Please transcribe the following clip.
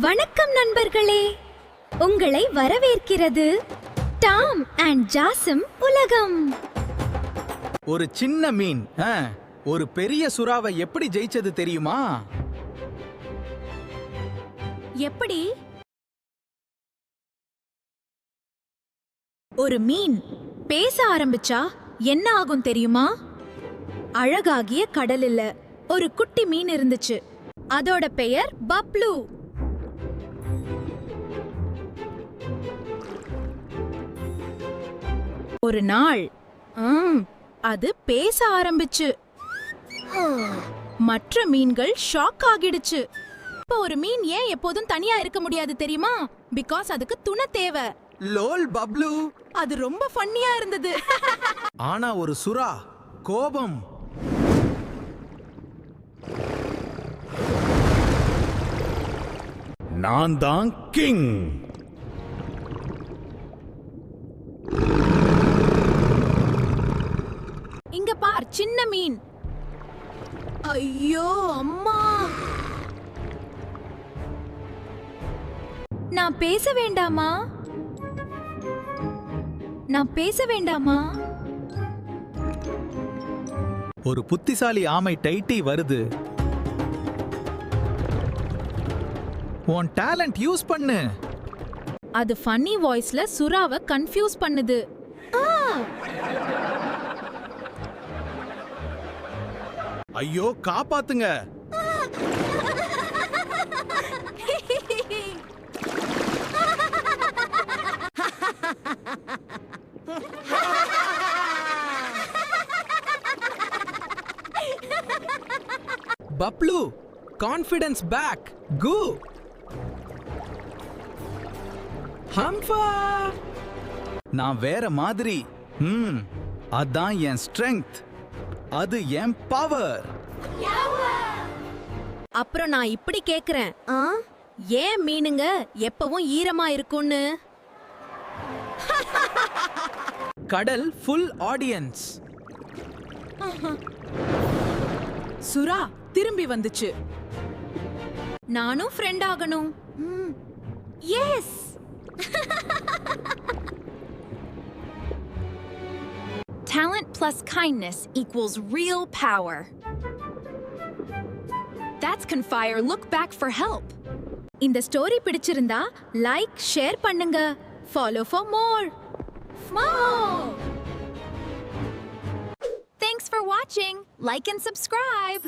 வணக்கம் நண்பர்களே, உங்களை வரவேற்கிறது டாம் அண்ட் ஜாசம் உலகம். ஒரு சின்ன மீன் ஒரு பெரிய சுறாவை எப்படி ஜெயிச்சது தெரியுமா? எப்படி? ஒரு மீன் பேச ஆரம்பிச்சா என்ன ஆகும் தெரியுமா? அழகாகிய கடலில் ஒரு குட்டி மீன் இருந்துச்சு. அதோட பெயர் பப்ளு. ஒரு நாள் அது பேச ஆரம்பிச்சு. மற்ற மீன்கள் ஷாக் ஆகிடுச்சு. இப்போ ஒரு மீன் ஏன் எப்போதும் தனியா இருக்க முடியாது தெரியுமா? பிகாஸ் அதுக்கு துணை தேவை. லோல் பப்ளு, அது ரொம்ப ஃபன்னியா இருந்தது. ஆனா ஒரு சுறா கோபம். நான் தான் கிங். இங்க பார் சின்ன மீன். ஐயோ அம்மா, நான் பேச வேண்டாமா? நான் பேச வேண்டாமா? ஒரு புத்திசாலி ஆமை டைட்டி வருது. உன் டேலண்ட் யூஸ் பண்ணு. அது ஃபன்னி வாய்ஸ்ல சுறாவை கன்ஃபியூஸ் பண்ணுது. ஐயோ காப்பாத்துங்க. Bablu, confidence back. கோ ஹம்ஃபா. நான் வேற மாதிரி. அதான் என் ஸ்ட்ரெங்த். அது என் பவர். அப்புறம் நான் இப்படி கேக்குறேன், ஏன் மீனுங்க எப்பவும் ஈரமா இருக்கும்னு? கடல் ஃபுல் ஆடியன்ஸ். சுறா திரும்பி வந்துச்சு. நானும் ஃப்ரெண்ட் ஆகணும். S. Talent plus kindness equals real power. That's Confire. Look back for help. இந்த ஸ்டோரி பிடிச்சிருந்தா லைக், ஷேர் பண்ணுங்க. Follow for more. Thanks for watching. Like and subscribe.